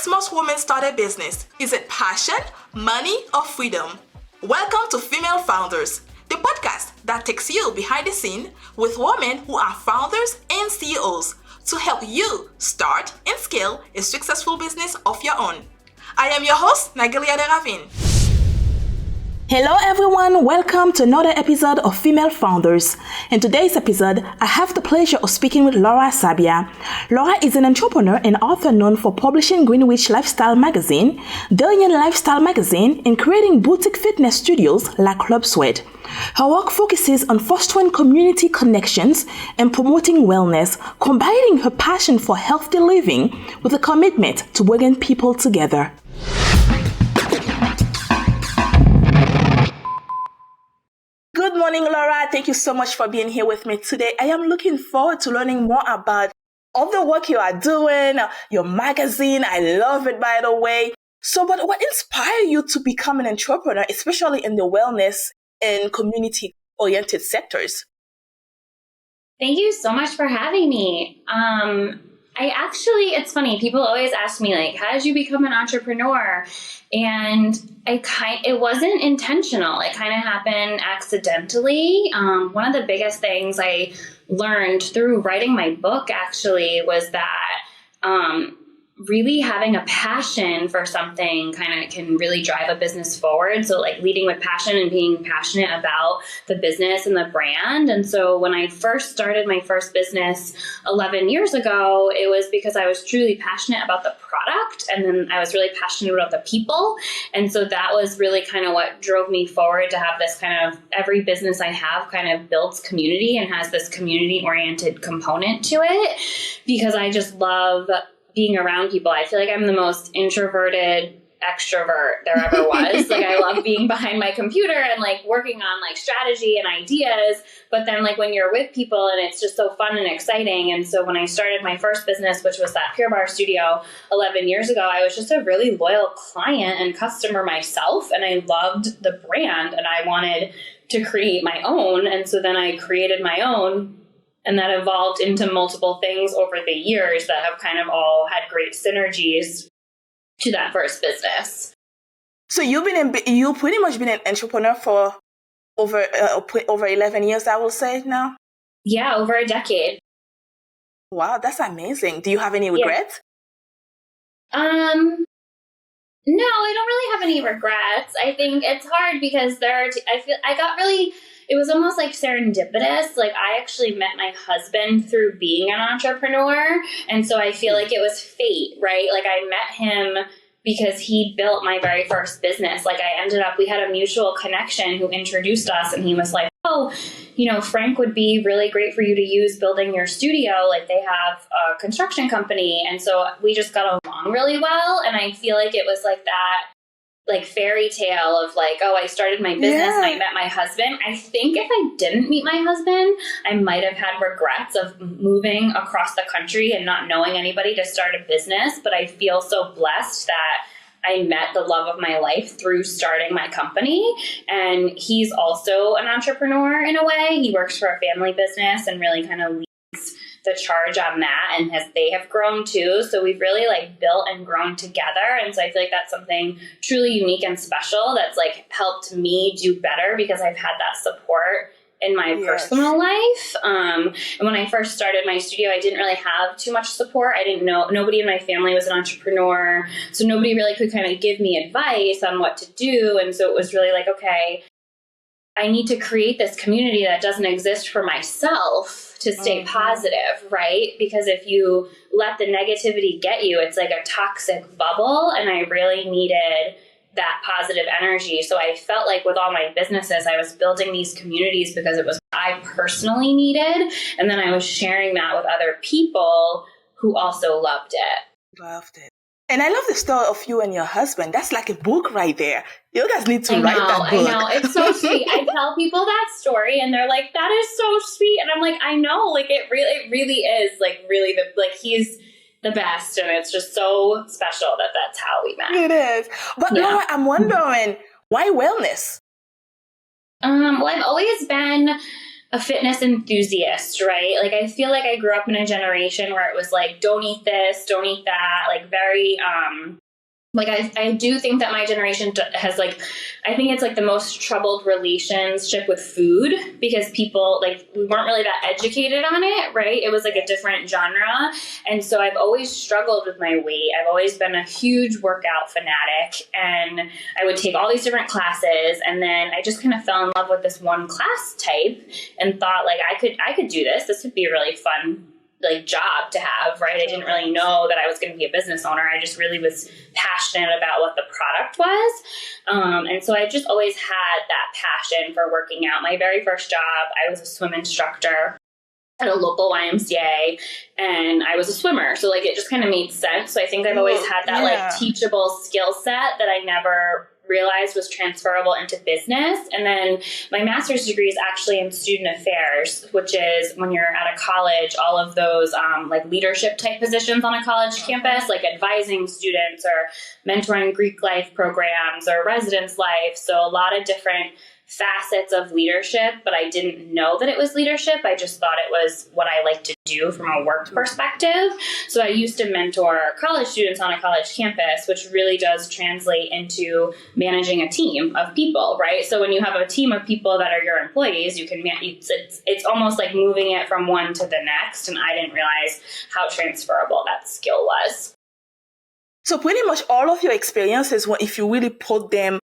makes most women start a business? Is it passion, money, or freedom? Welcome to Female Founders, the podcast that takes you behind the scene with women who are founders and CEOs to help you start and scale a successful business of your own. I am your host, Nagelia de Ravin. Hello everyone, welcome to another episode of Female Founders. In today's episode, I have the pleasure of speaking with Laura Sabia. Laura is an entrepreneur and author known for publishing Greenwich Lifestyle Magazine, Darien Lifestyle Magazine, and creating boutique fitness studios like Club Sweat. Her work focuses on fostering community connections and promoting wellness, combining her passion for healthy living with a commitment to bringing people together. Good morning, Laura. Thank you so much for being here with me today. I am looking forward to learning more about all the work you are doing, your magazine. I love it, by the way. But what inspired you to become an entrepreneur, especially in the wellness and community-oriented sectors? Thank you so much for having me. It's funny, people always ask me, like, how did you become an entrepreneur? And it wasn't intentional. It kind of happened accidentally. One of the biggest things I learned through writing my book actually was that really having a passion for something kind of can really drive a business forward. So like leading with passion and being passionate about the business and the brand. And so when I first started my first business 11 years ago, it was because I was truly passionate about the product. And then I was really passionate about the people. And so that was really kind of what drove me forward to have this kind of every business I have kind of builds community and has this community oriented component to it because I just love being around people. I feel like I'm the most introverted extrovert there ever was. Like I love being behind my computer and like working on like strategy and ideas, but then like when you're with people and it's just so fun and exciting. And so when I started my first business, which was that Pure Barre studio 11 years ago, I was just a really loyal client and customer myself. And I loved the brand and I wanted to create my own. And so then I created my own. And that evolved into multiple things over the years that have kind of all had great synergies to that first business. So you've pretty much been an entrepreneur for over 11 years, I will say now? Yeah, over a decade. Wow, that's amazing. Do you have any regrets? No, I don't really have any regrets. I think it's hard because it was almost like serendipitous. Like I actually met my husband through being an entrepreneur. And so I feel like it was fate, right? Like I met him because he built my very first business. Like we had a mutual connection who introduced us and he was like, oh, Frank would be really great for you to use building your studio. Like they have a construction company. And so we just got along really well. And I feel like it was like that like fairy tale of like, oh, I started my business and I met my husband. I think if I didn't meet my husband, I might have had regrets of moving across the country and not knowing anybody to start a business. But I feel so blessed that I met the love of my life through starting my company. And he's also an entrepreneur in a way. He works for a family business and really kind of leads the charge on that, and they have grown too. So we've really like built and grown together. And so I feel like that's something truly unique and special that's like helped me do better because I've had that support in my personal life. And when I first started my studio, I didn't really have too much support. I didn't know, nobody in my family was an entrepreneur. So nobody really could kind of give me advice on what to do. And so it was really like, okay, I need to create this community that doesn't exist for myself to stay positive, right? Because if you let the negativity get you, it's like a toxic bubble. And I really needed that positive energy. So I felt like with all my businesses, I was building these communities because it was what I personally needed. And then I was sharing that with other people who also loved it. Loved it. And I love the story of you and your husband. That's like a book right there. You guys need to write that book. I know. It's so sweet. I tell people that story and they're like, that is so sweet. And I'm like, I know, like it really is like really he's the best. And it's just so special that that's how we met. It is. But Laura, I'm wondering, why wellness? Well, I've always been a fitness enthusiast, right? Like, I feel like I grew up in a generation where it was like, don't eat this, don't eat that, like very, like, I do think that my generation has, like, I think it's like the most troubled relationship with food, because people, like, we weren't really that educated on it, right? It was like a different genre. And so I've always struggled with my weight. I've always been a huge workout fanatic, and I would take all these different classes. And then I just kind of fell in love with this one class type and thought, like, I could do this. This would be a really fun, like, job to have, right? I didn't really know that I was going to be a business owner. I just really was passionate about what the product was. And so I just always had that passion for working out. My very first job, I was a swim instructor at a local YMCA, and I was a swimmer. So, like, it just kind of made sense. So I think I've always had that like teachable skill set that I never realized was transferable into business. And then my master's degree is actually in student affairs, which is when you're at a college, all of those like leadership type positions on a college campus, like advising students or mentoring Greek life programs or residence life. So a lot of different facets of leadership, but I didn't know that it was leadership. I just thought it was what I like to do from a work perspective. So I used to mentor college students on a college campus, which really does translate into managing a team of people, right? So when you have a team of people that are your employees, you can it's almost like moving it from one to the next. And I didn't realize how transferable that skill was. So pretty much all of your experiences, if you really put them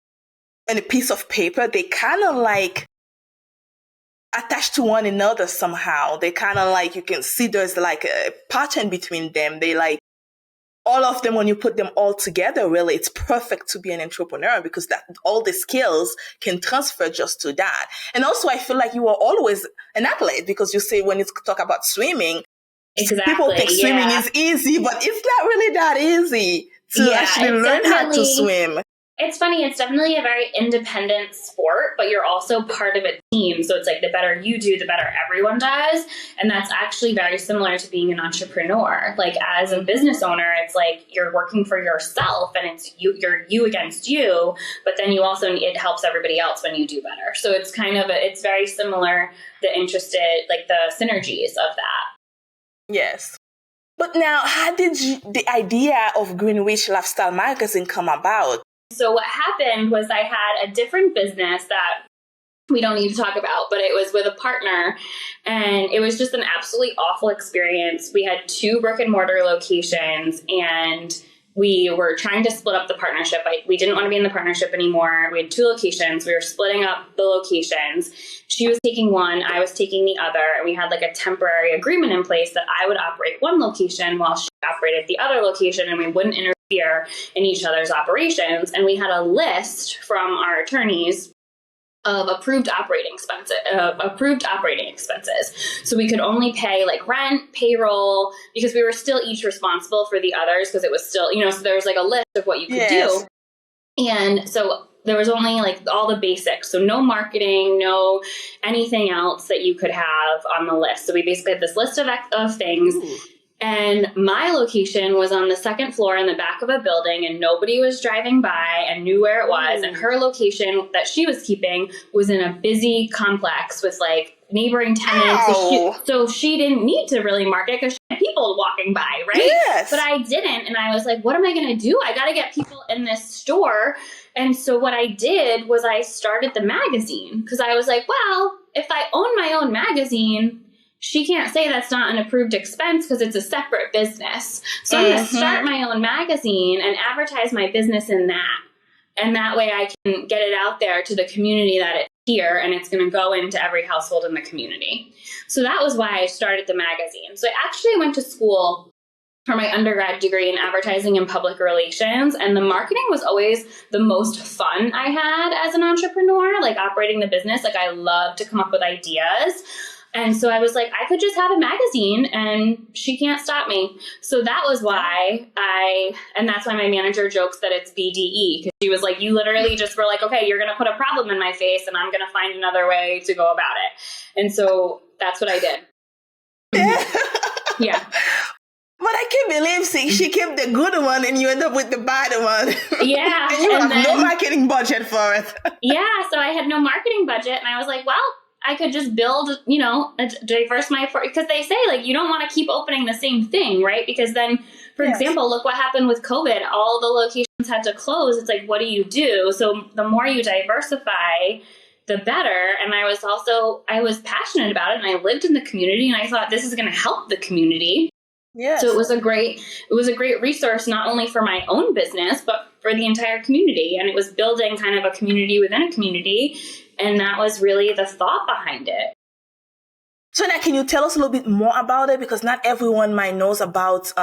on a piece of paper, they kind of like attached to one another somehow. They kind of like, you can see there's like a pattern between them. They like, all of them, when you put them all together, really, it's perfect to be an entrepreneur, because that all the skills can transfer just to that. And also, I feel like you were always an athlete, because you say when you talk about swimming, exactly, people think swimming is easy, but it's not really that easy to actually learn how to swim. It's funny. It's definitely a very independent sport, but you're also part of a team. So it's like the better you do, the better everyone does. And that's actually very similar to being an entrepreneur. Like, as a business owner, it's like you're working for yourself, and it's you're you against you. But then you also, it helps everybody else when you do better. So it's kind of, it's very similar, the synergies of that. Yes. But now, how did the idea of Greenwich Lifestyle Magazine come about? So what happened was I had a different business that we don't need to talk about, but it was with a partner, and it was just an absolutely awful experience. We had 2 brick and mortar locations, and we were trying to split up the partnership. We didn't want to be in the partnership anymore. We had 2 locations. We were splitting up the locations. She was taking one, I was taking the other, and we had like a temporary agreement in place that I would operate one location while she operated the other location, and we wouldn't interfere in each other's operations. And we had a list from our attorneys of approved operating expenses. So we could only pay like rent, payroll, because we were still each responsible for the others, because it was still, so there was like a list of what you could do. And so there was only like all the basics. So no marketing, no anything else that you could have on the list. So we basically had this list of things. Ooh. And my location was on the second floor in the back of a building, and nobody was driving by and knew where it was. And her location that she was keeping was in a busy complex with like neighboring tenants. So she didn't need to really market, because she had people walking by, right? Yes. But I didn't. And I was like, what am I going to do? I got to get people in this store. And so what I did was I started the magazine, because I was like, well, if I own my own magazine, she can't say that's not an approved expense, because it's a separate business. So I'm going to start my own magazine and advertise my business in that. And that way I can get it out there to the community that it's here, and it's going to go into every household in the community. So that was why I started the magazine. So I actually went to school for my undergrad degree in advertising and public relations. And the marketing was always the most fun I had as an entrepreneur, like operating the business. Like, I love to come up with ideas. And so I was like, I could just have a magazine and she can't stop me. So that was why and that's why my manager jokes that it's BDE, because she was like, you literally just were like, okay, you're going to put a problem in my face and I'm going to find another way to go about it. And so that's what I did. Yeah. But I can't believe she kept the good one and you end up with the bad one. Yeah. And you have no marketing budget for it. Yeah. So I had no marketing budget, and I was like, well, I could just build, diverse my, because they say like, you don't want to keep opening the same thing, right? Because then, for example, look what happened with COVID. All the locations had to close. It's like, what do you do? So the more you diversify, the better. And I was passionate about it, and I lived in the community, and I thought this is going to help the community. Yes. So it was a great resource, not only for my own business, but for the entire community. And it was building kind of a community within a community. And that was really the thought behind it. So now, can you tell us a little bit more about it? Because not everyone might knows about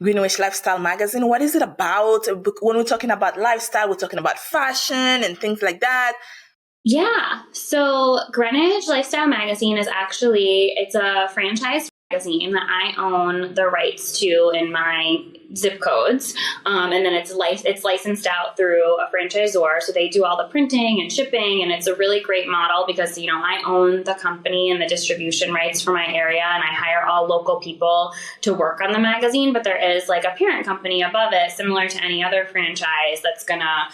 Greenwich Lifestyle Magazine. What is it about? When we're talking about lifestyle, we're talking about fashion and things like that. Yeah. So Greenwich Lifestyle Magazine is it's a franchise magazine that I own the rights to in my zip codes. And then it's licensed out through a franchisor. So they do all the printing and shipping. And it's a really great model because, I own the company and the distribution rights for my area. And I hire all local people to work on the magazine. But there is like a parent company above it, similar to any other franchise, that's going to,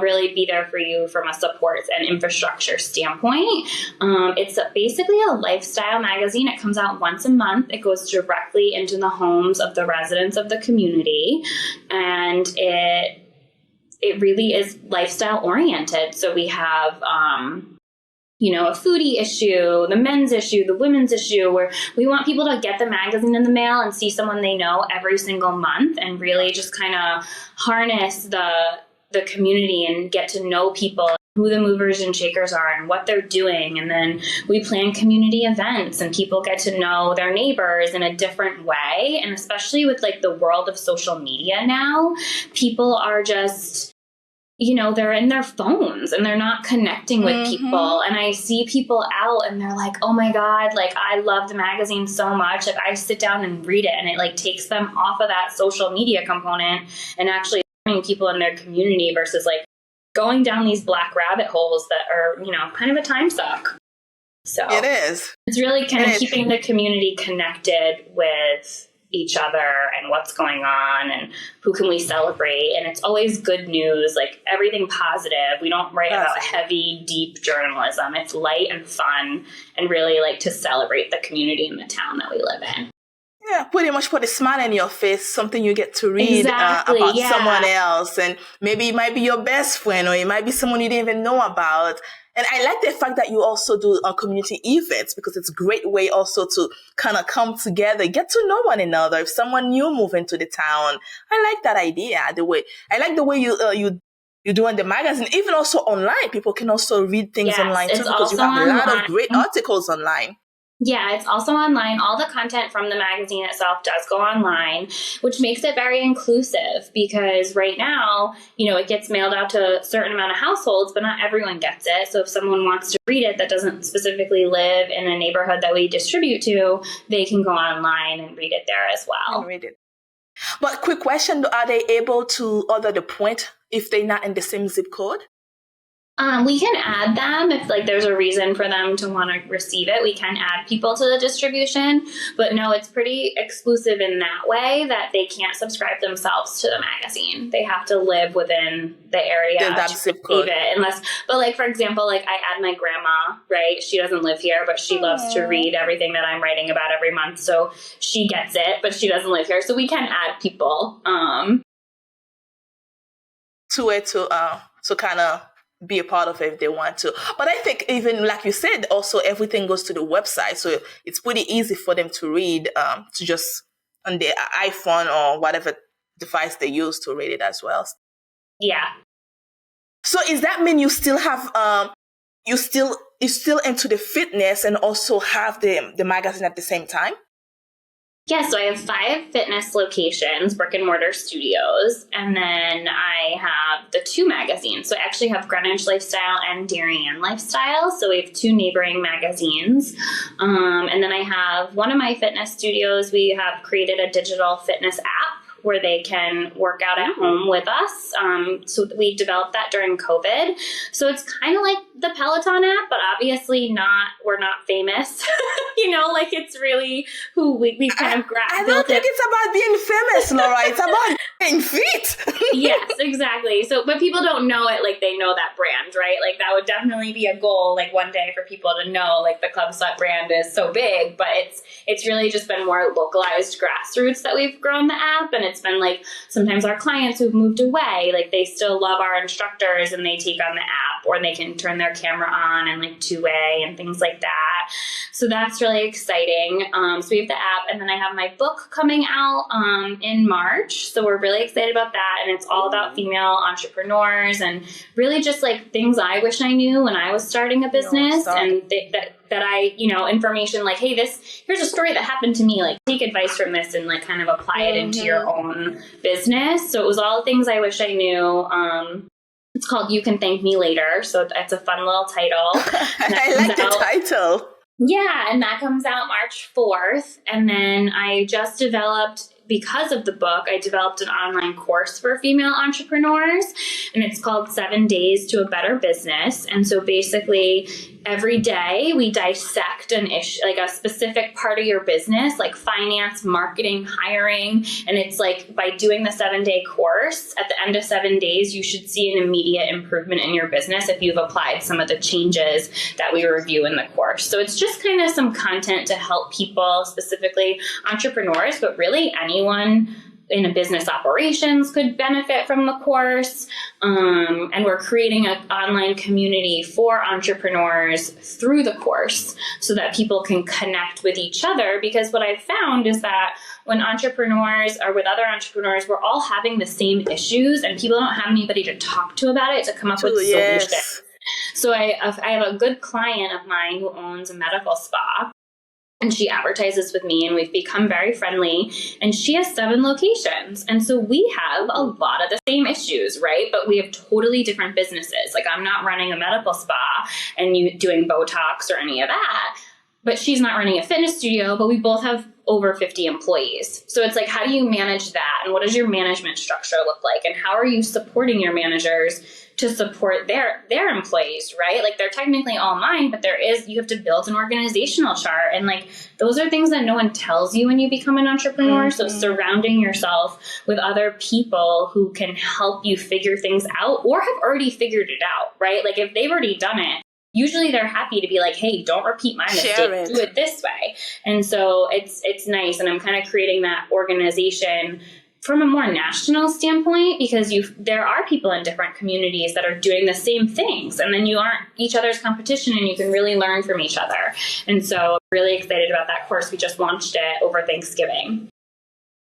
really be there for you from a support and infrastructure standpoint. It's basically a lifestyle magazine. It comes out once a month. It goes directly into the homes of the residents of the community. And it really is lifestyle oriented. So we have, a foodie issue, the men's issue, the women's issue, where we want people to get the magazine in the mail and see someone they know every single month, and really just kind of harness the community and get to know people, who the movers and shakers are and what they're doing. And then we plan community events, and people get to know their neighbors in a different way. And especially with like the world of social media now, people are just, they're in their phones and they're not connecting with people. And I see people out and they're like, oh my God, like I love the magazine so much. Like I sit down and read it, and it like takes them off of that social media component and actually people in their community versus like going down these black rabbit holes that are, kind of a time suck. So it is. It's really kind of keeping the community connected with each other and what's going on and who can we celebrate. And it's always good news, like everything positive. We don't write about heavy, deep journalism. It's light and fun and really like to celebrate the community and the town that we live in. Yeah, pretty much put a smile on your face, something you get to read about someone else. And maybe it might be your best friend, or it might be someone you didn't even know about. And I like the fact that you also do community events, because it's a great way also to kind of come together, get to know one another. If someone new move into the town, I like that idea. I like the way you do on the magazine, even also online. People can also read things online too, because you have a lot of great articles online. Yeah, it's also online. All the content from the magazine itself does go online, which makes it very inclusive, because right now, it gets mailed out to a certain amount of households, but not everyone gets it. So if someone wants to read it that doesn't specifically live in a neighborhood that we distribute to, they can go online and read it there as well. Read it. But quick question, are they able to order the print if they're not in the same zip code? We can add them if there's a reason for them to want to receive it. We can add people to the distribution, but no, it's pretty exclusive in that way that they can't subscribe themselves to the magazine. They have to live within the area that zip code. But for example, I add my grandma, right? She doesn't live here, but she loves to read everything that I'm writing about every month. So she gets it, but she doesn't live here. So we can add people to it to kind of be a part of it if they want to. But I think even like you said, also everything goes to the website. So it's pretty easy for them to read, to just on their iPhone or whatever device they use to read it as well. Yeah. So does that mean you still have, you're still into the fitness and also have the magazine at the same time? Yeah, so I have 5 fitness locations, brick and mortar studios, and then I have the 2 magazines. So I actually have Greenwich Lifestyle and Darien Lifestyle. So we have 2 neighboring magazines. And then I have one of my fitness studios. We have created a digital fitness app where they can work out at home with us. So we developed that during COVID. So it's kind of like the Peloton app, but obviously we're not famous, like it's really who we've kind of I don't think it's about being famous, Laura. It's about being fit. Yes, exactly. So, but people don't know it like they know that brand, right? Like that would definitely be a goal, like one day for people to know, like the Club Sweat brand is so big, but it's really just been more localized grassroots that we've grown the app. And it's been like sometimes our clients who've moved away, like they still love our instructors and they take on the app, or they can turn their camera on and like two-way and things like that. So that's really exciting. So we have the app, and then I have my book coming out in March. So we're really excited about that. And it's all about female entrepreneurs and really just like things I wish I knew when I was starting a business, and that I, information like, hey, here's a story that happened to me, like take advice from this and like kind of apply it into your own business. So it was all things I wish I knew. It's called You Can Thank Me Later. So it's a fun little title. I like the title. Yeah, and that comes out March 4th. And then I just developed, because of the book, I developed an online course for female entrepreneurs, and it's called 7 Days to a Better Business. And so basically every day we dissect an issue, like a specific part of your business, like finance, marketing, hiring. And it's like by doing the 7-day course, at the end of 7 days, you should see an immediate improvement in your business if you've applied some of the changes that we review in the course. So it's just kind of some content to help people, specifically entrepreneurs, but really anyone in a business operations could benefit from the course. And we're creating an online community for entrepreneurs through the course so that people can connect with each other. Because what I've found is that when entrepreneurs are with other entrepreneurs, we're all having the same issues and people don't have anybody to talk to about it, to come up with solutions. So I have a good client of mine who owns a medical spa. And she advertises with me, and we've become very friendly. And she has 7 locations. And so we have a lot of the same issues, right? But we have totally different businesses. Like I'm not running a medical spa and you doing Botox or any of that. But she's not running a fitness studio, but we both have over 50 employees. So it's like, how do you manage that? And what does your management structure look like? And how are you supporting your managers to support their employees, right? Like they're technically all mine, but you have to build an organizational chart. And like, those are things that no one tells you when you become an entrepreneur. Mm-hmm. So surrounding yourself with other people who can help you figure things out or have already figured it out, right? Like if they've already done it, usually they're happy to be like, hey, don't repeat my mistake, do it this way. And so it's nice. And I'm kind of creating that organization from a more national standpoint, because there are people in different communities that are doing the same things, and then you aren't each other's competition and you can really learn from each other. And so I'm really excited about that course. We just launched it over Thanksgiving.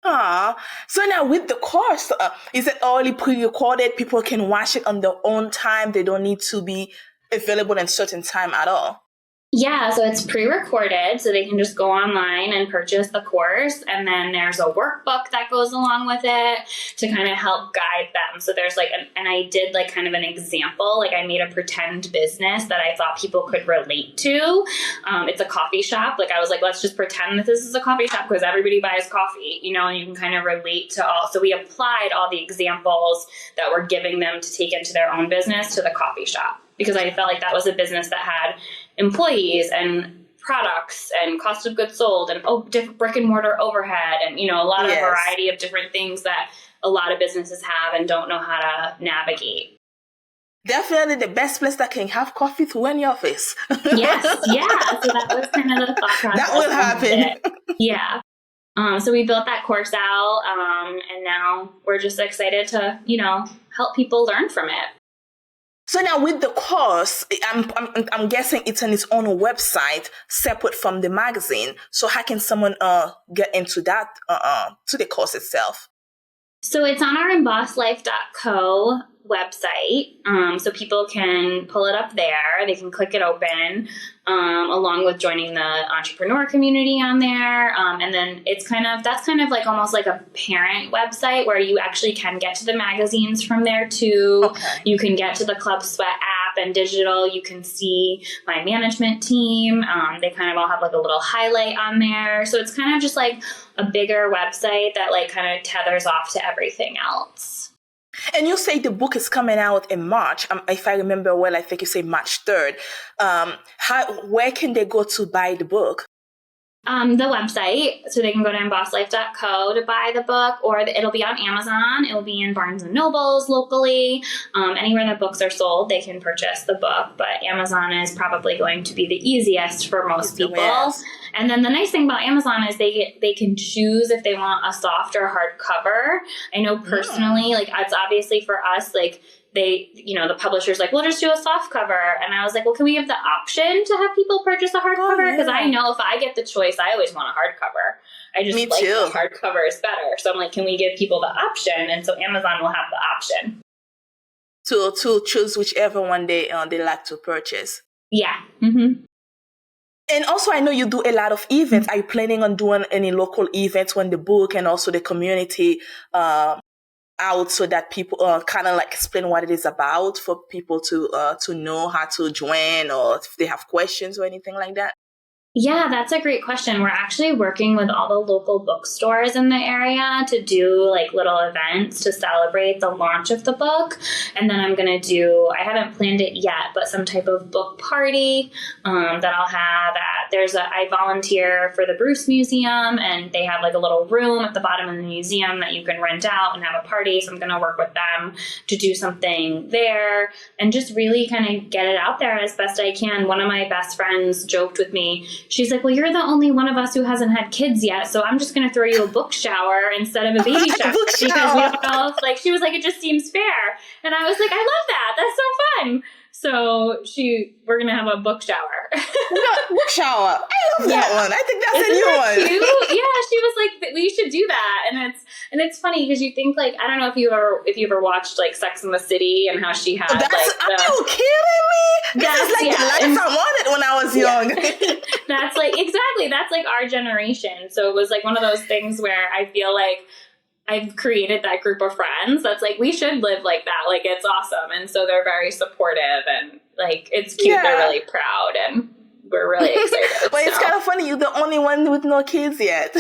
So now with the course, is it already pre-recorded? People can watch it on their own time. They don't need to be available at a certain time at all. Yeah, so it's pre-recorded, so they can just go online and purchase the course. And then there's a workbook that goes along with it to kind of help guide them. So there's like, and I did like kind of an example, like I made a pretend business that I thought people could relate to. It's a coffee shop. Like I was like, let's just pretend that this is a coffee shop because everybody buys coffee, and you can kind of relate to all. So we applied all the examples that we're giving them to take into their own business to the coffee shop, because I felt like that was a business that had employees and products and cost of goods sold and different brick and mortar overhead and, a lot of variety of different things that a lot of businesses have and don't know how to navigate. Definitely the best place that can have coffee to any office. Yes, yeah. So that was kind of the thought process. That will happen. Yeah. So we built that course out, and now we're just excited to, help people learn from it. So now with the course, I'm guessing it's on its own website, separate from the magazine. So how can someone get into that, to the course itself? So it's on our embosslife.co website. So people can pull it up there. They can click it open, along with joining the entrepreneur community on there. And then that's kind of like almost like a parent website where you actually can get to the magazines from there too. Okay. You can get to the Club Sweat app and digital. You can see my management team. They kind of all have like a little highlight on there. So it's kind of just like a bigger website that like kind of tethers off to everything else. And you say the book is coming out in March. If I remember well, I think you say March 3rd. Where can they go to buy the book? The website, so they can go to embosslife.co to buy the book, or it'll be on Amazon. It'll be in Barnes and Nobles locally. Anywhere that books are sold, they can purchase the book, but Amazon is probably going to be the easiest for most people. Yes. And then the nice thing about Amazon is they can choose if they want a soft or hard cover. I know personally, like it's obviously for us, like they, the publisher's like, we'll just do a soft cover. And I was like, well, can we have the option to have people purchase a hardcover? Because I know if I get the choice, I always want a hardcover. I just like the hardcover is better. So I'm like, can we give people the option? And so Amazon will have the option to choose whichever one they like to purchase. Yeah. Mm-hmm. And also, I know you do a lot of events. Are you planning on doing any local events when the book and also the community out, so that people kind of like explain what it is about for people to know how to join, or if they have questions or anything like that? Yeah, that's a great question. We're actually working with all the local bookstores in the area to do like little events to celebrate the launch of the book. And then I'm going to do, I haven't planned it yet, but some type of book party that I'll have I volunteer for the Bruce Museum, and they have like a little room at the bottom of the museum that you can rent out and have a party. So I'm going to work with them to do something there and just really kind of get it out there as best I can. One of my best friends joked with me. She's like, well, you're the only one of us who hasn't had kids yet, so I'm just going to throw you a book shower instead of a baby shower. Because we don't know if, like, she was like, it just seems fair. And I was like, I love that. That's so fun. So we're going to have a book shower. Book shower. I love that one. I think that's a new one. Cute? Yeah, she was like, we should do that. And it's funny because you think like, I don't know if you ever watched like Sex and the City and how she had are you kidding me? This is like the life I wanted when I was young. That's like, exactly. That's like our generation. So it was like one of those things where I feel like I've created that group of friends that's like, we should live like that. Like, it's awesome. And so they're very supportive and like, it's cute. Yeah. They're really proud and we're really excited. But it's kind of funny. You're the only one with no kids yet.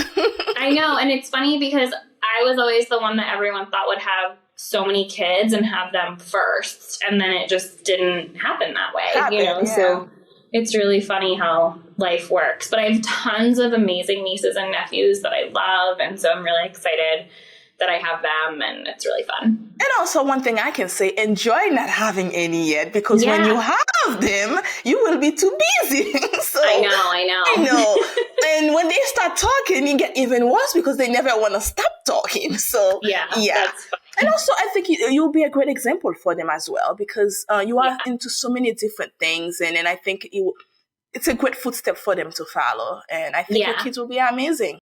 I know. And it's funny because I was always the one that everyone thought would have so many kids and have them first. And then it just didn't happen that way, So it's really funny how life works. But I have tons of amazing nieces and nephews that I love. And so I'm really excited that I have them, and it's really fun. And also one thing I can say, enjoy not having any yet, because when you have them, you will be too busy. So I know. And when they start talking, you get even worse because they never want to stop talking. So yeah. That's fun. And also, I think you'll be a great example for them as well, because you are into so many different things, and I think it's a great footstep for them to follow. And I think your kids will be amazing.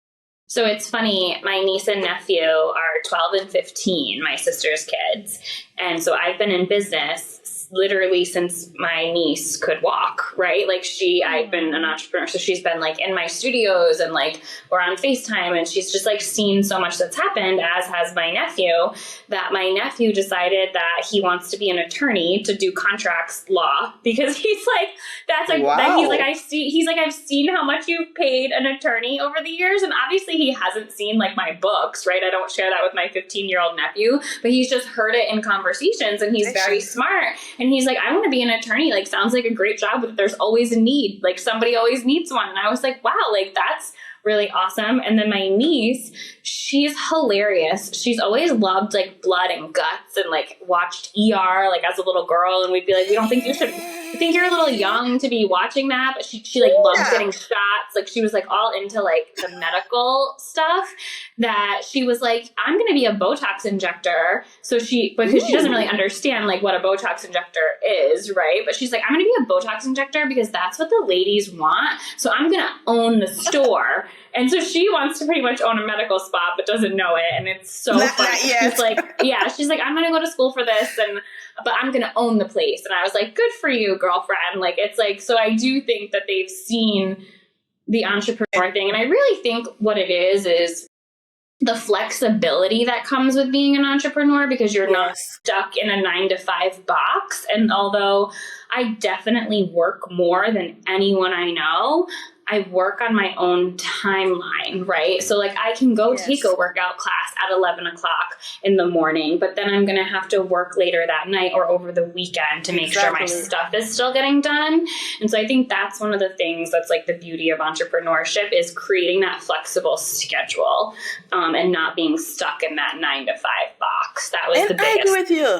So it's funny, my niece and nephew are 12 and 15, my sister's kids. And so I've been in business literally since my niece could walk, right? Like I've been an entrepreneur. So she's been like in my studios and like we're on FaceTime, and she's just like seen so much that's happened, as has my nephew, that my nephew decided that he wants to be an attorney to do contracts law, because he's like, I've seen how much you've paid an attorney over the years. And obviously he hasn't seen like my books, right? I don't share that with my 15-year-old nephew, but he's just heard it in conversations, and he's very smart. And he's like, I want to be an attorney. Like, sounds like a great job, but there's always a need. Like, somebody always needs one. And I was like, wow, like, that's really awesome. And then my niece, she's hilarious. She's always loved like blood and guts, and like watched ER like as a little girl. And we'd be like, we don't think you should, I think you're a little young to be watching that. But she like loves getting shots. Like, she was like all into like the medical stuff, that she was like, I'm going to be a Botox injector. So because she doesn't really understand like what a Botox injector is, right? But she's like, I'm going to be a Botox injector because that's what the ladies want. So I'm going to own the store. And so she wants to pretty much own a medical spa, but doesn't know it. And it's so fun. She's like, she's like, I'm going to go to school for this, but I'm going to own the place. And I was like, good for you, girlfriend. Like, it's like, so I do think that they've seen the entrepreneur thing. And I really think what it is the flexibility that comes with being an entrepreneur, because you're not stuck in a 9-to-5 box. And although I definitely work more than anyone I know, I work on my own timeline, right? So like I can go take a workout class at 11 o'clock in the morning, but then I'm going to have to work later that night or over the weekend to make sure my stuff is still getting done. And so I think that's one of the things that's like the beauty of entrepreneurship is creating that flexible schedule and not being stuck in that 9 to 5 box. That was the biggest. I agree with you.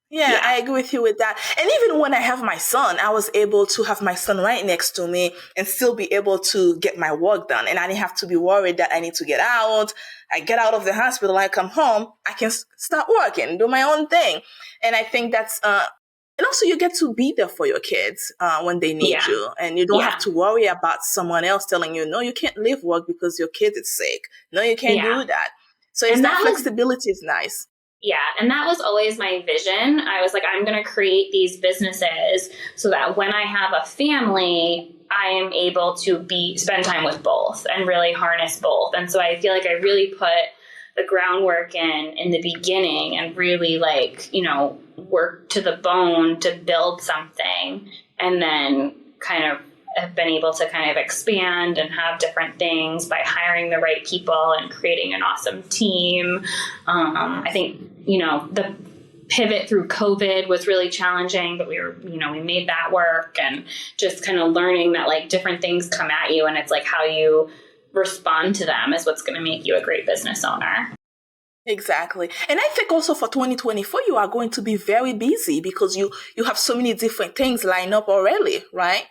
Yeah, I agree with you with that. And even when I have my son, I was able to have my son right next to me and still be able to get my work done. And I didn't have to be worried that I need to get out. I get out of the hospital, I come home, I can start working, do my own thing. And I think that's, and also you get to be there for your kids when they need you. And you don't have to worry about someone else telling you, no, you can't leave work because your kid is sick. No, you can't do that. So it's that flexibility is nice. Yeah. And that was always my vision. I was like, I'm going to create these businesses so that when I have a family, I am able to spend time with both and really harness both. And so I feel like I really put the groundwork in the beginning and really work to the bone to build something, and then kind of have been able to kind of expand and have different things by hiring the right people and creating an awesome team. I think, the pivot through COVID was really challenging, but we made that work, and just kind of learning that like different things come at you and it's like how you respond to them is what's going to make you a great business owner. Exactly. And I think also for 2024, you are going to be very busy because you have so many different things lined up already, right?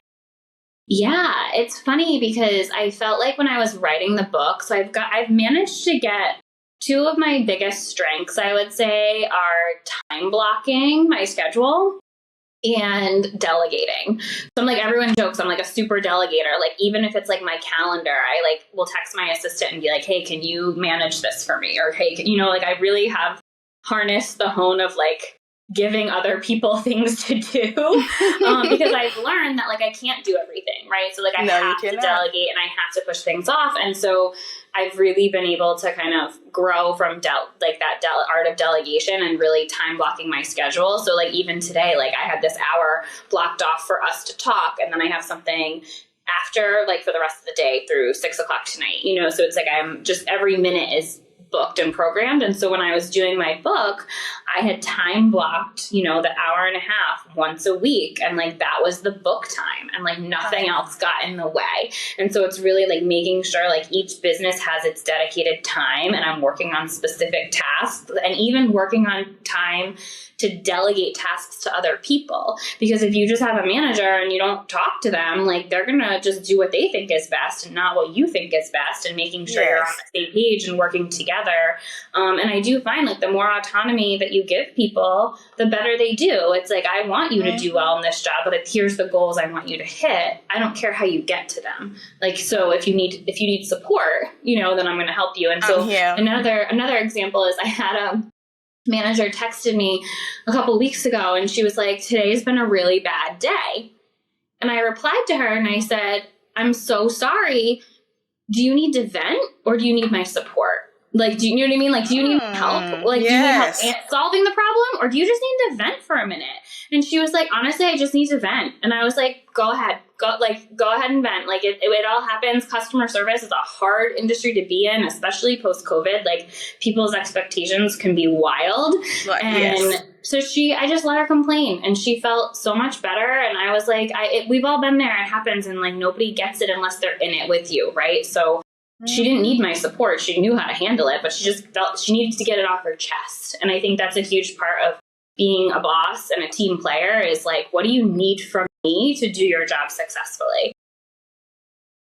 Yeah, it's funny because I felt like when I was writing the book, so I've managed to get two of my biggest strengths, I would say, are time blocking my schedule and delegating. So I'm like, everyone jokes, I'm like a super delegator. Like, even if it's like my calendar, I will text my assistant and be like, hey, can you manage this for me? Or, hey, I really have harnessed the hone of like giving other people things to do because I've learned that like I can't do everything, right? So like I have to delegate and I have to push things off. And so I've really been able to kind of grow from art of delegation and really time blocking my schedule. So like even today, like I had this hour blocked off for us to talk, and then I have something after like for the rest of the day through 6 o'clock tonight, so it's like I'm just every minute is booked and programmed. And so when I was doing my book, I had time blocked, the hour and a half once a week. And like, that was the book time, and like nothing else got in the way. And so it's really like making sure like each business has its dedicated time, and I'm working on specific tasks, and even working on time to delegate tasks to other people. Because if you just have a manager and you don't talk to them, like they're going to just do what they think is best and not what you think is best, and making sure you're on the same page and working together. And I do find like the more autonomy that you give people, the better they do. It's like, I want you to do well in this job, but here's the goals I want you to hit. I don't care how you get to them. Like, so if you need support, then I'm going to help you. And so another example is I had a manager texted me a couple weeks ago, and she was like, today's been a really bad day. And I replied to her and I said, I'm so sorry. Do you need to vent or do you need my support? Like, do you know what I mean? Like, do you need help? Like, do you need help solving the problem, or do you just need to vent for a minute? And she was like, honestly, I just need to vent. And I was like, go ahead and vent. Like it all happens. Customer service is a hard industry to be in, especially post-COVID. Like people's expectations can be wild. So I just let her complain, and she felt so much better. And I was like, we've all been there. It happens. And like, nobody gets it unless they're in it with you. Right. So she didn't need my support. She knew how to handle it, but she just felt she needed to get it off her chest. And I think that's a huge part of being a boss and a team player is like, what do you need from me to do your job successfully?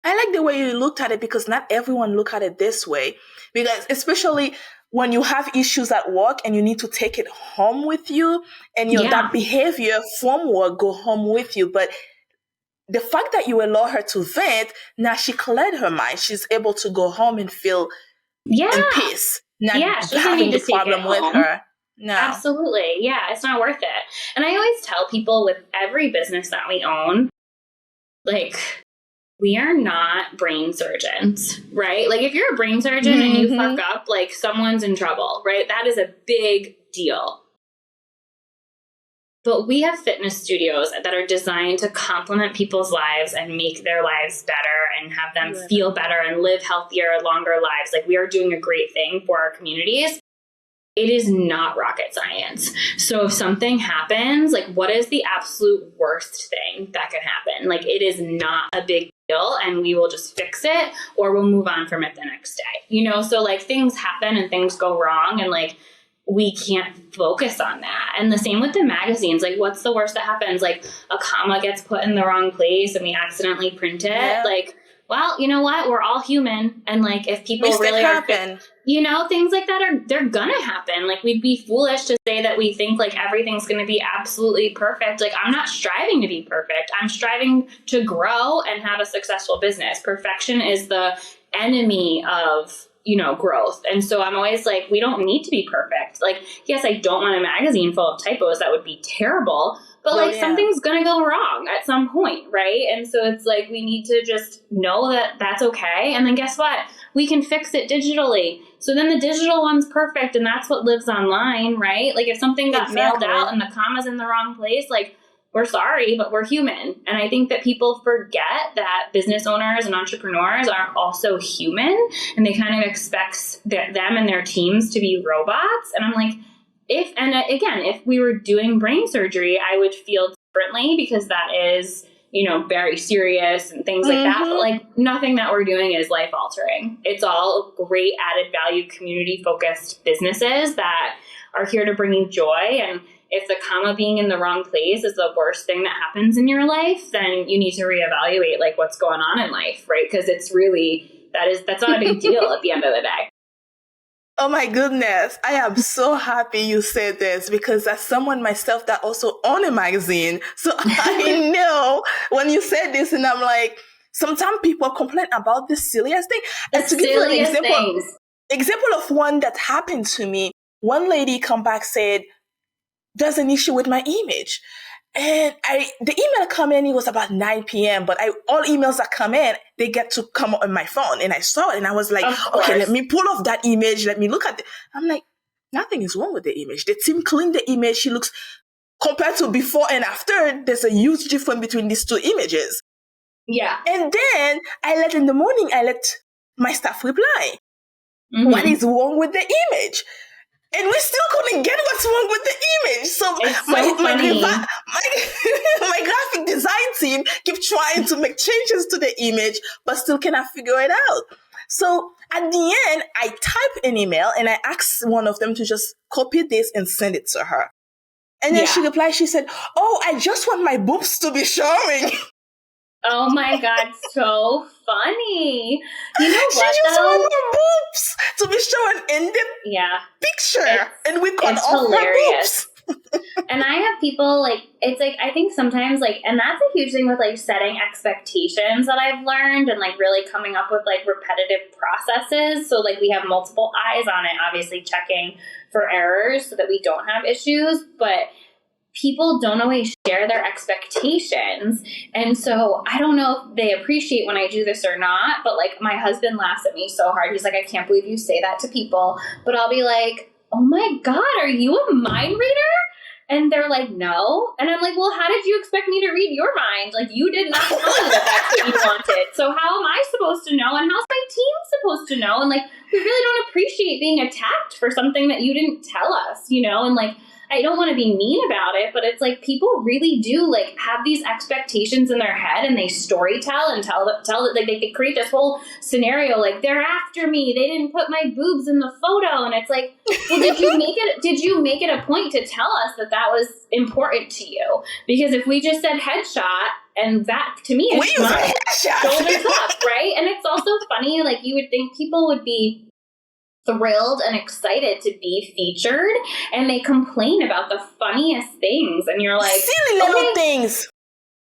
I like the way you looked at it, because not everyone look at it this way. Because especially when you have issues at work and you need to take it home with you, and that behavior from work go home with you. But the fact that you allow her to vent, now she cleared her mind. She's able to go home and feel in peace. Not she doesn't need to take problem it with home. her. No. Absolutely. Yeah, it's not worth it. And I always tell people with every business that we own, like, we are not brain surgeons, right? Like, if you're a brain surgeon and you fuck up, like, someone's in trouble, right? That is a big deal. But we have fitness studios that are designed to complement people's lives and make their lives better and have them feel better and live healthier, longer lives. Like, we are doing a great thing for our communities. It is not rocket science. So if something happens, like, what is the absolute worst thing that could happen? Like, it is not a big deal, and we will just fix it, or we'll move on from it the next day. So like, things happen and things go wrong, and like, we can't focus on that. And the same with the magazines. Like, what's the worst that happens? Like, a comma gets put in the wrong place and we accidentally print it. Yeah. Like, well, you know what? We're all human. And like, if people really happen, things like that they're gonna happen. Like, we'd be foolish to say that we think like everything's gonna be absolutely perfect. Like, I'm not striving to be perfect. I'm striving to grow and have a successful business. Perfection is the enemy of growth. And so I'm always like, we don't need to be perfect. Like, yes, I don't want a magazine full of typos. That would be terrible. But something's going to go wrong at some point, right? And so it's like, we need to just know that that's okay. And then guess what? We can fix it digitally. So then the digital one's perfect, and that's what lives online, right? Like, if something got mailed out and the comma's in the wrong place, like, we're sorry, but we're human. And I think that people forget that business owners and entrepreneurs are also human, and they kind of expect them and their teams to be robots. And I'm like, if we were doing brain surgery, I would feel differently, because that is, very serious and things like that. But like, nothing that we're doing is life altering. It's all great added value, community focused businesses that are here to bring you joy. And if the comma being in the wrong place is the worst thing that happens in your life, then you need to reevaluate like what's going on in life, right? Because it's really, that's not a big deal at the end of the day. Oh my goodness. I am so happy you said this, because as someone myself that also own a magazine, so I know when you said this, and I'm like, sometimes people complain about the silliest thing. And to give you an example of one that happened to me, one lady come back said, there's an issue with my image. And the email come in, it was about 9 p.m., but all emails that come in, they get to come on my phone. And I saw it and I was like, okay, let me pull off that image. Let me look at it. I'm like, nothing is wrong with the image. The team cleaned the image. She looks, compared to before and after, there's a huge difference between these two images. Yeah. And then in the morning, I let my staff reply. Mm-hmm. What is wrong with the image? And we still couldn't get what's wrong with the image. So my graphic design team keep trying to make changes to the image, but still cannot figure it out. So at the end, I type an email and I asked one of them to just copy this and send it to her. And then she replied, she said, "Oh, I just want my boobs to be showing." Oh my God, so funny. You know what, she just want her boobs to be shown in the picture. And we cut off hilarious. her boobs. And I have people like, it's like, I think sometimes like, and that's a huge thing with like setting expectations that I've learned, and like really coming up with like repetitive processes. So like, we have multiple eyes on it, obviously checking for errors so that we don't have issues, but people don't always share their expectations. And so I don't know if they appreciate when I do this or not, but like, my husband laughs at me so hard. He's like, I can't believe you say that to people. But I'll be like, oh my God, are you a mind reader? And they're like, no. And I'm like, well, how did you expect me to read your mind? Like, you did not tell me that that's what you wanted. So how am I supposed to know? And how's my team supposed to know? And like, we really don't appreciate being attacked for something that you didn't tell us, And like, I don't want to be mean about it, but it's like, people really do like have these expectations in their head, and they story tell and tell that like they create this whole scenario. Like, they're after me. They didn't put my boobs in the photo. And it's like, well, did you make it a point to tell us that that was important to you? Because if we just said headshot, and that to me is shoulders up, right? And it's also funny, like, you would think people would be thrilled and excited to be featured, and they complain about the funniest things, and you're like, silly little things.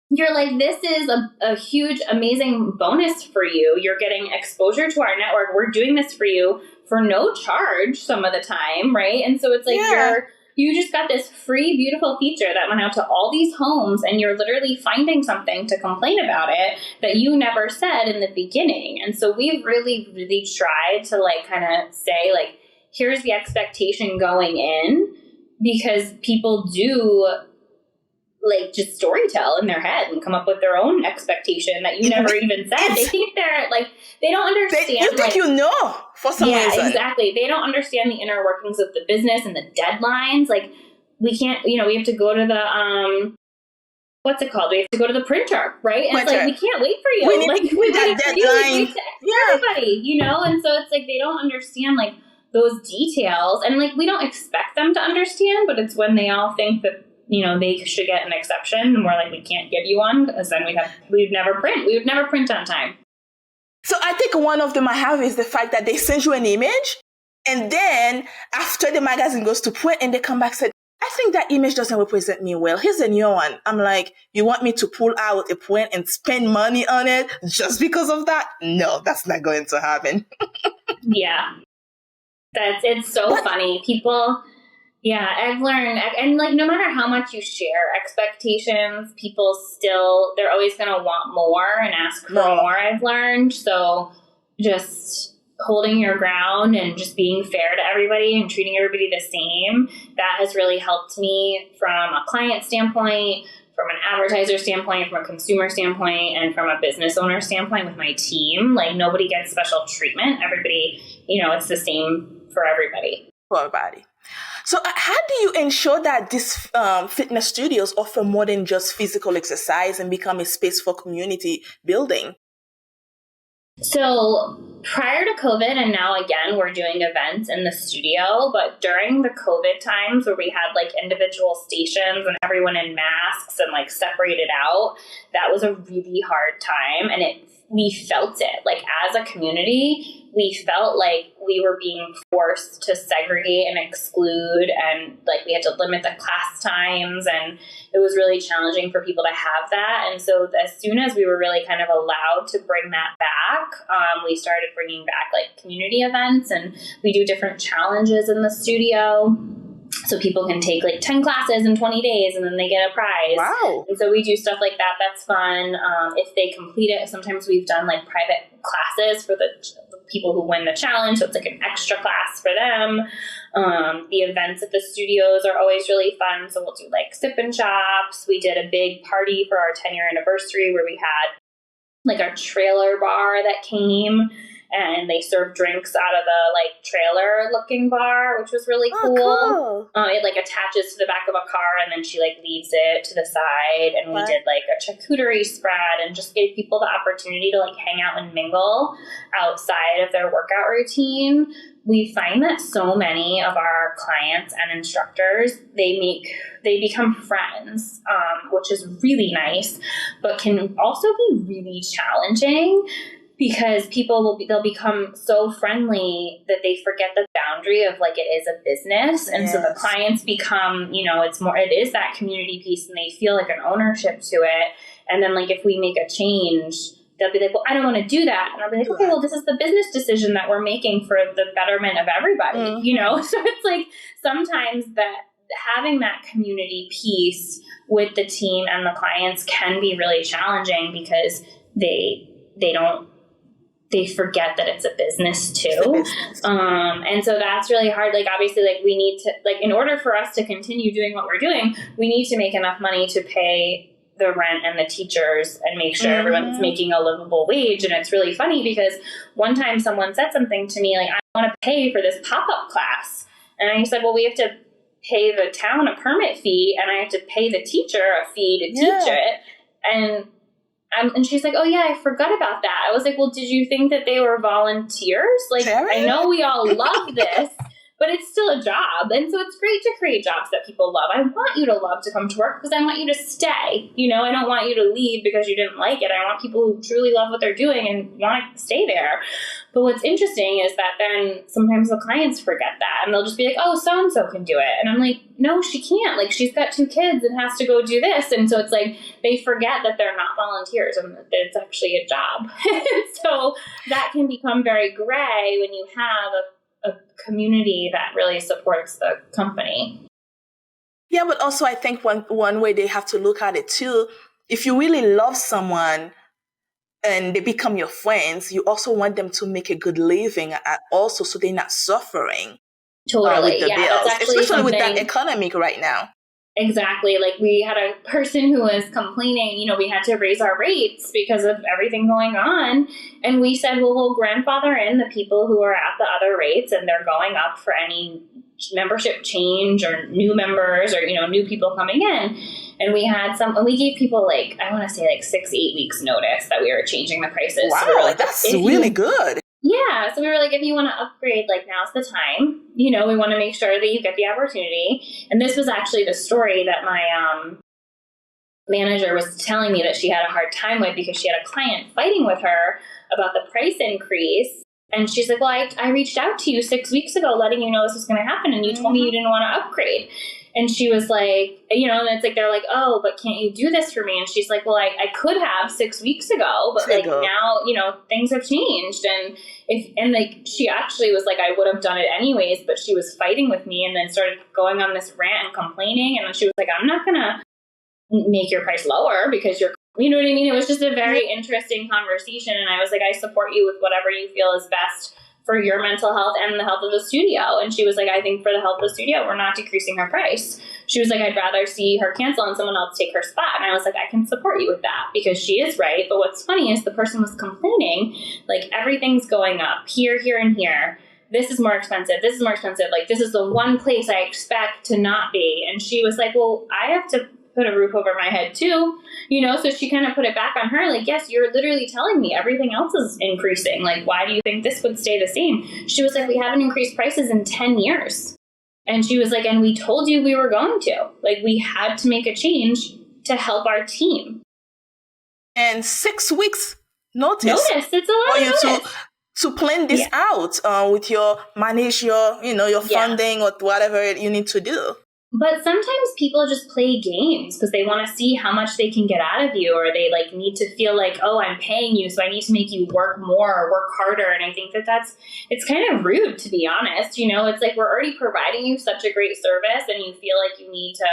You're like, this is a huge, amazing bonus for you. You're getting exposure to our network. We're doing this for you for no charge some of the time, right? And so it's like you just got this free, beautiful feature that went out to all these homes, and you're literally finding something to complain about it that you never said in the beginning. And so we've really, really tried to like kind of say like, here's the expectation going in, because people do like just storytell in their head and come up with their own expectation that you never even said. They think they're like, they don't understand. You think for some reason. Yeah, exactly. They don't understand the inner workings of the business and the deadlines. Like we can't, we have to go to the, what's it called? We have to go to the printer, right? And it's like, we can't wait for you. We need to we that deadline. Everybody, and so it's like, they don't understand like those details. And like, we don't expect them to understand, but it's when they all think that, they should get an exception. And we're like, we can't give you one because then we would never print on time. So I think one of them I have is the fact that they send you an image and then after the magazine goes to print and they come back and say, I think that image doesn't represent me well. Here's a new one. I'm like, you want me to pull out a print and spend money on it just because of that? No, that's not going to happen. Yeah. It's so funny. People... Yeah, I've learned, and like no matter how much you share expectations, people they're always going to want more and ask for more, I've learned. So just holding your ground and just being fair to everybody and treating everybody the same, that has really helped me from a client standpoint, from an advertiser standpoint, from a consumer standpoint, and from a business owner standpoint with my team. Like nobody gets special treatment. Everybody, it's the same for everybody. For everybody. So how do you ensure that these fitness studios offer more than just physical exercise and become a space for community building? So prior to COVID, and now again, we're doing events in the studio, but during the COVID times where we had like individual stations and everyone in masks and like separated out, that was a really hard time. And we felt it like as a community, we felt like we were being forced to segregate and exclude, and like we had to limit the class times, and it was really challenging for people to have that. And so as soon as we were really kind of allowed to bring that back, we started bringing back like community events, and we do different challenges in the studio. So people can take like 10 classes in 20 days and then they get a prize. Wow. And so we do stuff like that. That's fun. If they complete it, sometimes we've done like private classes for the people who win the challenge. So it's like an extra class for them. The events at the studios are always really fun. So we'll do like sip and shops. We did a big party for our 10-year anniversary where we had like a trailer bar that came, and they served drinks out of the like trailer looking bar, which was really cool. It like attaches to the back of a car and then she like leaves it to the side. And we did like a charcuterie spread and just gave people the opportunity to like hang out and mingle outside of their workout routine. We find that so many of our clients and instructors, they become friends, which is really nice, but can also be really challenging. Because they'll become so friendly that they forget the boundary of like it is a business. And so the clients become, it is that community piece and they feel like an ownership to it. And then like if we make a change, they'll be like, well, I don't want to do that. And I'll be like, okay, well, this is the business decision that we're making for the betterment of everybody, So it's like sometimes that having that community piece with the team and the clients can be really challenging because they forget that it's a business too. And so that's really hard. Like, obviously, like we need to, like, in order for us to continue doing what we're doing, we need to make enough money to pay the rent and the teachers and make sure everyone's making a livable wage. And it's really funny because one time someone said something to me, like, I want to pay for this pop-up class. And I said, well, we have to pay the town a permit fee and I have to pay the teacher a fee to teach it. And she's like, oh, yeah, I forgot about that. I was like, well, did you think that they were volunteers? Like, I know we all love this, but it's still a job. And so it's great to create jobs that people love. I want you to love to come to work because I want you to stay. I don't want you to leave because you didn't like it. I want people who truly love what they're doing and want to stay there. But what's interesting is that then sometimes the clients forget that and they'll just be like, oh, so-and-so can do it. And I'm like, no, she can't. Like, she's got 2 kids and has to go do this. And so it's like they forget that they're not volunteers and that it's actually a job. So that can become very gray when you have a community that really supports the company. Yeah, but also I think one way they have to look at it too, if you really love someone and they become your friends, you also want them to make a good living also so they're not suffering. Totally. With the bills, that's actually especially with that economic right now. Exactly. Like we had a person who was complaining, we had to raise our rates because of everything going on. And we said, well, we'll grandfather in the people who are at the other rates and they're going up for any membership change or new members or, new people coming in. And we gave people I want to say 6-8 weeks notice that we were changing the prices. Wow, so we were that's really good. Yeah. So we were if you want to upgrade, now's the time. We want to make sure that you get the opportunity. And this was actually the story that my manager was telling me that she had a hard time with because she had a client fighting with her about the price increase. And she's like, well, I reached out to you 6 weeks ago letting you know this was going to happen. And you told me you didn't want to upgrade. And she was like, and it's they're like, oh, but can't you do this for me? And she's like, well, I could have 6 weeks ago, but now, things have changed. And she actually was like, I would have done it anyways, but she was fighting with me and then started going on this rant and complaining. And she was like, I'm not going to make your price lower because you know what I mean? It was just a very interesting conversation. And I was like, I support you with whatever you feel is best for your mental health and the health of the studio. And she was like, I think for the health of the studio, we're not decreasing her price. She was like, I'd rather see her cancel and someone else take her spot. And I was like, I can support you with that because she is right. But what's funny is the person was complaining, everything's going up here, here, and here. This is more expensive. This is more expensive. This is the one place I expect to not be. And she was like, well, I have to put a roof over my head too, so she kind of put it back on her. Yes, you're literally telling me everything else is increasing. Why do you think this would stay the same? She was like, we haven't increased prices in 10 years. And she was like, and we told you we were going to. We had to make a change to help our team. And 6 weeks notice. It's a lot of notice. To plan this out with your your funding or whatever you need to do. But sometimes people just play games because they want to see how much they can get out of you, or they need to feel oh, I'm paying you, so I need to make you work more or work harder. And I think it's kind of rude, to be honest. It's we're already providing you such a great service and you feel like you need to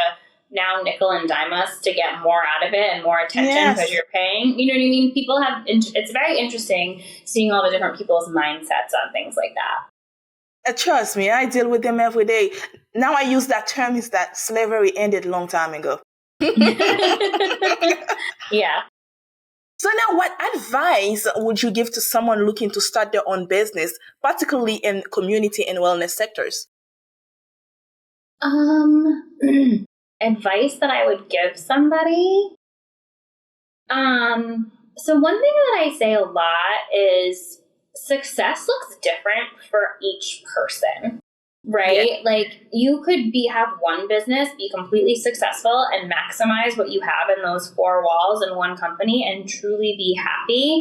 now nickel and dime us to get more out of it and more attention because you're paying. You know what I mean? People have, it's very interesting seeing all the different people's mindsets on things like that. Trust me, I deal with them every day. Now I use that term is that slavery ended a long time ago. Yeah. So now what advice would you give to someone looking to start their own business, particularly in community and wellness sectors? Advice that I would give somebody? So one thing that I say a lot is success looks different for each person, right? Yeah. You could have one business be completely successful and maximize what you have in those four walls in one company and truly be happy.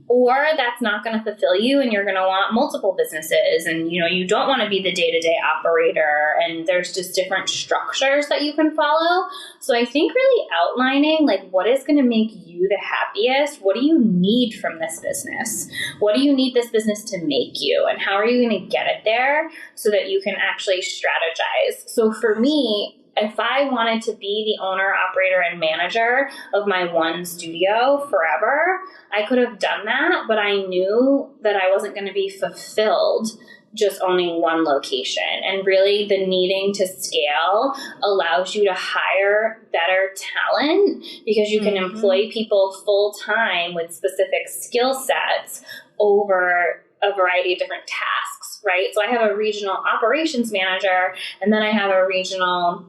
Or that's not going to fulfill you and you're going to want multiple businesses and, you don't want to be the day-to-day operator and there's just different structures that you can follow. So I think really outlining what is going to make you the happiest? What do you need from this business? What do you need this business to make you? And how are you going to get it there so that you can actually strategize? So for me, if I wanted to be the owner, operator, and manager of my one studio forever, I could have done that, but I knew that I wasn't going to be fulfilled just owning one location. And really the needing to scale allows you to hire better talent because you can employ people full time with specific skill sets over a variety of different tasks, right? So I have a regional operations manager and then I have a regional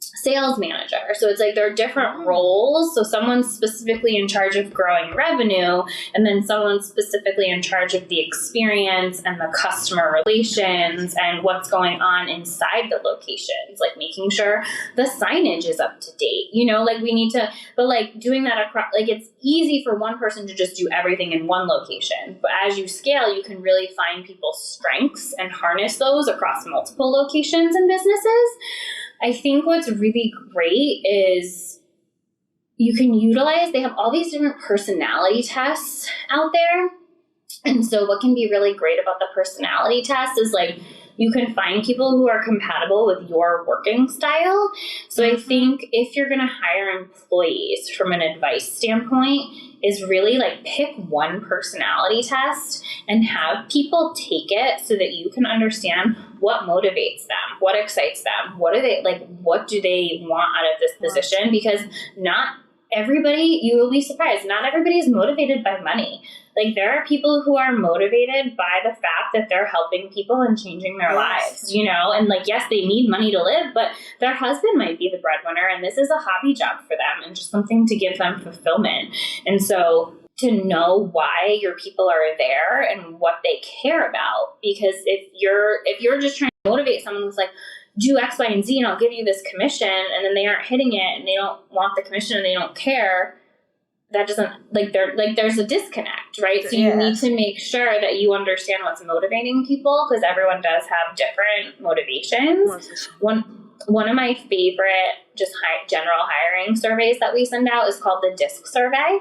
sales manager. So it's there are different roles. So someone's specifically in charge of growing revenue, and then someone's specifically in charge of the experience and the customer relations and what's going on inside the locations, making sure the signage is up to date. We need to, but doing that across, it's easy for one person to just do everything in one location. But as you scale, you can really find people's strengths and harness those across multiple locations and businesses. I think what's really great is you can utilize, they have all these different personality tests out there. And so what can be really great about the personality test is you can find people who are compatible with your working style. So I think if you're going to hire employees from an advice standpoint, is really like pick one personality test and have people take it so that you can understand what motivates them, what excites them, what do they like, what do they want out of this position? Because not everybody, you will be surprised, not everybody is motivated by money. Like there are people who are motivated by the fact that they're helping people and changing their lives, you know, and like, yes, they need money to live, but their husband might be the breadwinner and this is a hobby job for them and just something to give them fulfillment. And so to know why your people are there and what they care about, because if you're just trying to motivate someone who's like, do X, Y, and Z, and I'll give you this commission, and then they aren't hitting it, and they don't want the commission, and they don't care, that doesn't, like, there's a disconnect, right? So you need to make sure that you understand what's motivating people, because everyone does have different motivations. One of my favorite just general hiring surveys that we send out is called the DISC survey.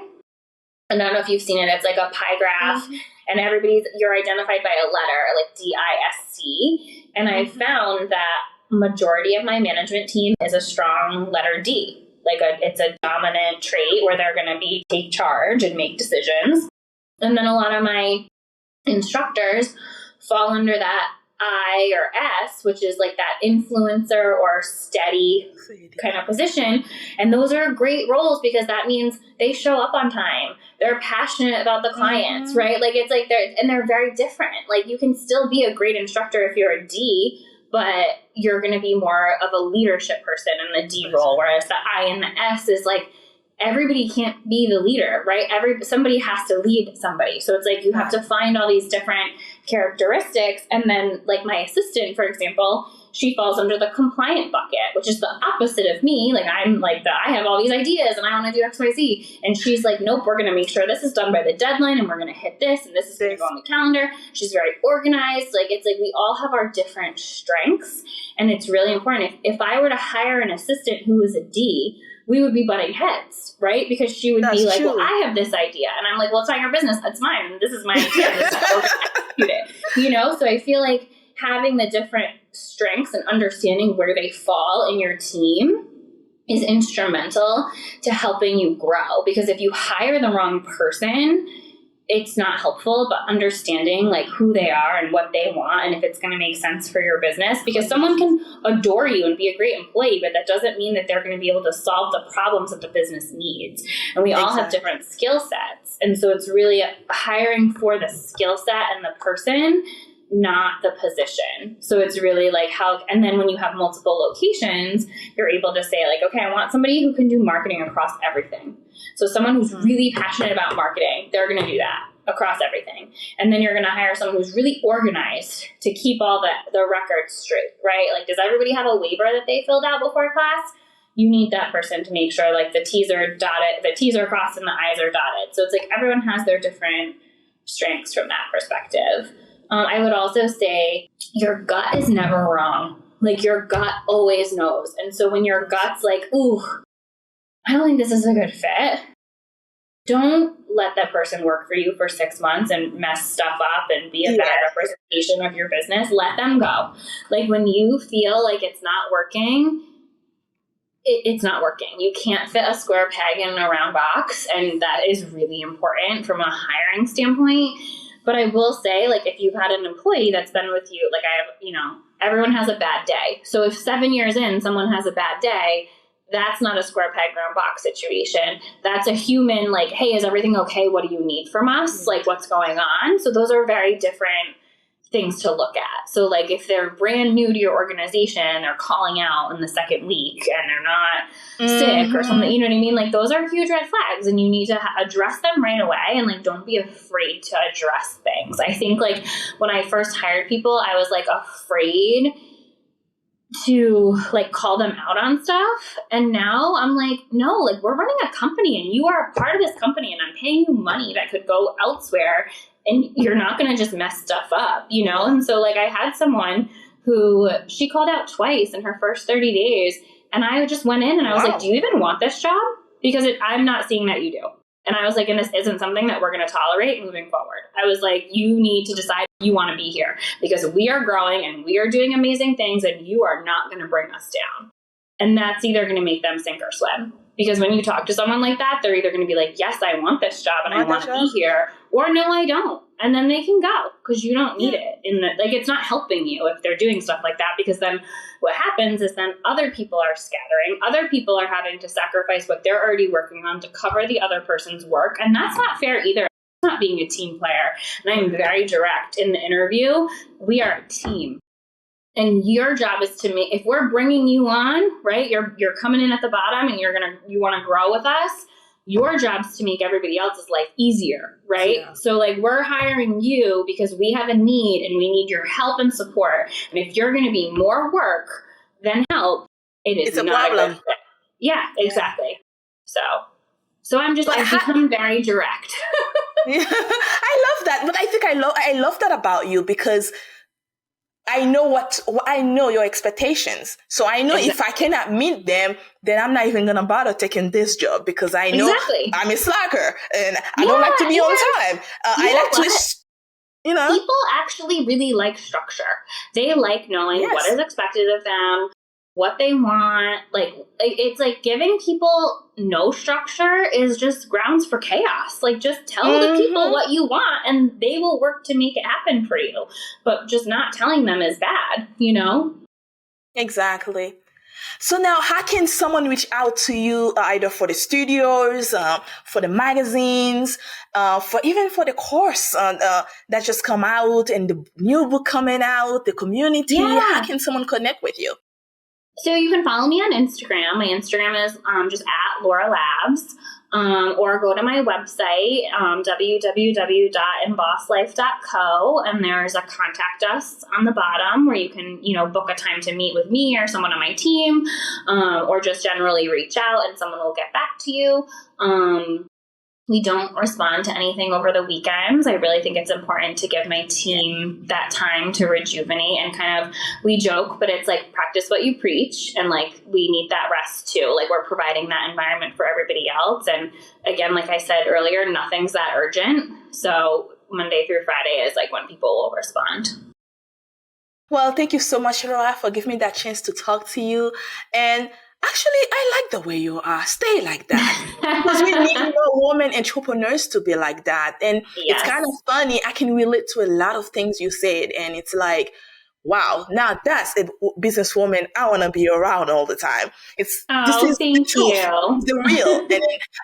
And I don't know if you've seen it. It's like a pie graph, and you're identified by a letter, like DISC. And I found that majority of my management team is a strong letter D. It's a dominant trait where they're going to take charge and make decisions. And then a lot of my instructors fall under that I or S, which is like that influencer or steady kind of position. And those are great roles because that means they show up on time. They're passionate about the clients, right? Like it's like they're very different. Like you can still be a great instructor if you're a D, but you're going to be more of a leadership person in the D role, whereas the I and the S is like, everybody can't be the leader, right? Somebody has to lead somebody. So it's like you have to find all these different characteristics. And then like my assistant, for example, she falls under the compliant bucket, which is the opposite of me. Like I'm like I have all these ideas and I want to do X, Y, Z. And she's like, nope, we're going to make sure this is done by the deadline and we're going to hit this and this is going to go on the calendar. She's very organized. Like it's like we all have our different strengths. And it's really important. If I were to hire an assistant who was a D, we would be butting heads, right? Because she would be like, well, I have this idea. And I'm like, well, it's not your business. It's mine. This is my idea. This is how we're going to execute it. You know? So I feel like having the different strengths and understanding where they fall in your team is instrumental to helping you grow. Because if you hire the wrong person, it's not helpful, but understanding like who they are and what they want and if it's going to make sense for your business, because someone can adore you and be a great employee, but that doesn't mean that they're going to be able to solve the problems that the business needs. And we all have different skill sets. And so it's really hiring for the skill set and the person, not the position. So it's really like and then when you have multiple locations, you're able to say like, okay, I want somebody who can do marketing across everything. So someone who's really passionate about marketing, they're going to do that across everything. And then you're going to hire someone who's really organized to keep all the records straight, right? Like, does everybody have a waiver that they filled out before class? You need that person to make sure like the T's are dotted, the T's are crossed and the I's are dotted. So it's like everyone has their different strengths from that perspective. I would also say your gut is never wrong. Like your gut always knows. And so when your gut's like, ooh, I don't think this is a good fit, don't let that person work for you for 6 months and mess stuff up and be a bad representation of your business. Let them go. Like when you feel like it's not working, it's not working. You can't fit a square peg in a round box. And that is really important from a hiring standpoint. But I will say, like, if you've had an employee that's been with you, like everyone has a bad day. So if 7 years in, someone has a bad day, that's not a square peg round box situation. That's a human, like, hey, is everything okay? What do you need from us? Like, what's going on? So those are very different things to look at. So like if they're brand new to your organization, they're calling out in the second week and they're not sick or something, you know what I mean? Like those are huge red flags and you need to address them right away. And like, don't be afraid to address things. I think like when I first hired people, I was like afraid to like call them out on stuff. And now I'm like, no, like we're running a company and you are a part of this company and I'm paying you money that could go elsewhere. And you're not going to just mess stuff up, you know? And so like I had someone who she called out twice in her first 30 days. And I just went in and I was like, do you even want this job? Because I'm not seeing that you do. And I was like, and this isn't something that we're going to tolerate moving forward. I was like, you need to decide you want to be here because we are growing and we are doing amazing things and you are not going to bring us down. And that's either going to make them sink or swim. Because when you talk to someone like that, they're either going to be like, yes, I want this job and I want to be here, or no, I don't. And then they can go because you don't need it. It's not helping you if they're doing stuff like that, because then what happens is then other people are scattering. Other people are having to sacrifice what they're already working on to cover the other person's work. And that's not fair either. It's not being a team player. And I'm very direct in the interview. We are a team. And your job is to make, if we're bringing you on, right, you're coming in at the bottom and you want to grow with us, your job is to make everybody else's life easier, right? Yeah. So like we're hiring you because we have a need and we need your help and support. And if you're going to be more work than help, it's not a problem. Yeah, exactly. So I've become very direct. Yeah, I love that. But I think I love that about you because I know your expectations. So I know if I cannot meet them, then I'm not even going to bother taking this job because I know I'm a slacker and I don't like to be on time. I like to, People actually really like structure. They like knowing what is expected of them, what they want. Like, it's like giving people no structure is just grounds for chaos. Like, just tell the people what you want and they will work to make it happen for you. But just not telling them is bad, Exactly. So now, how can someone reach out to you either for the studios, for the magazines, for the course that just come out and the new book coming out, the community? Yeah. How can someone connect with you? So you can follow me on Instagram. My Instagram is just at Laura Labs, or go to my website, www.embosslife.co, and there's a contact us on the bottom where you can, book a time to meet with me or someone on my team, or just generally reach out and someone will get back to you. We don't respond to anything over the weekends. I really think it's important to give my team that time to rejuvenate and we joke, but it's like practice what you preach. And like, we need that rest too. Like we're providing that environment for everybody else. And again, like I said earlier, nothing's that urgent. So Monday through Friday is like when people will respond. Well, thank you so much, Laura, for giving me that chance to talk to you. And actually, I like the way you are. Stay like that. Because we need more women entrepreneurs to be like that. And it's kind of funny. I can relate to a lot of things you said. And it's like, wow, now that's a businesswoman I want to be around all the time. This is the truth, the real.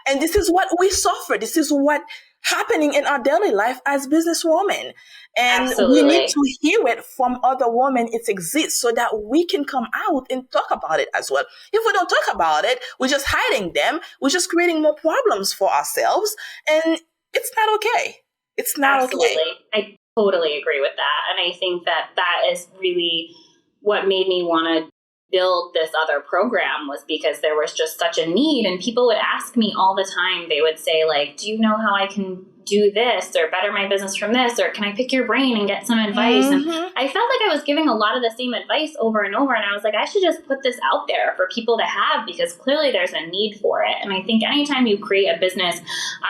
And this is what we suffer. This is what happening in our daily life as businesswomen. And we need to hear it from other women. It exists so that we can come out and talk about it as well. If we don't talk about it, we're just hiding them. We're just creating more problems for ourselves. And it's not okay. It's not okay. I totally agree with that. And I think that is really what made me want to build this other program, was because there was just such a need. And people would ask me all the time. They would say, like, do you know how I can do this or better my business from this, or can I pick your brain and get some advice? And I felt like I was giving a lot of the same advice over and over. And I was like, I should just put this out there for people to have, because clearly there's a need for it. And I think anytime you create a business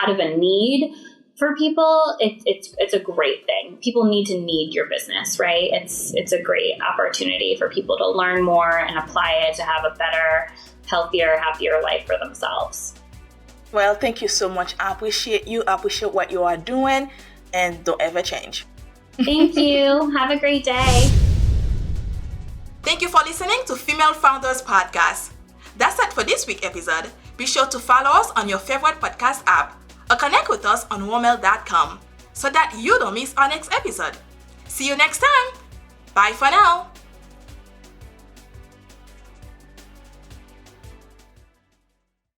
out of a need for people, it's a great thing. People need to need your business, right? It's a great opportunity for people to learn more and apply it to have a better, healthier, happier life for themselves. Well, thank you so much. I appreciate you. I appreciate what you are doing, and don't ever change. Thank you. Have a great day. Thank you for listening to Female Founders Podcast. That's it for this week's episode. Be sure to follow us on your favorite podcast app or connect with us on womel.com so that you don't miss our next episode. See you next time. Bye for now.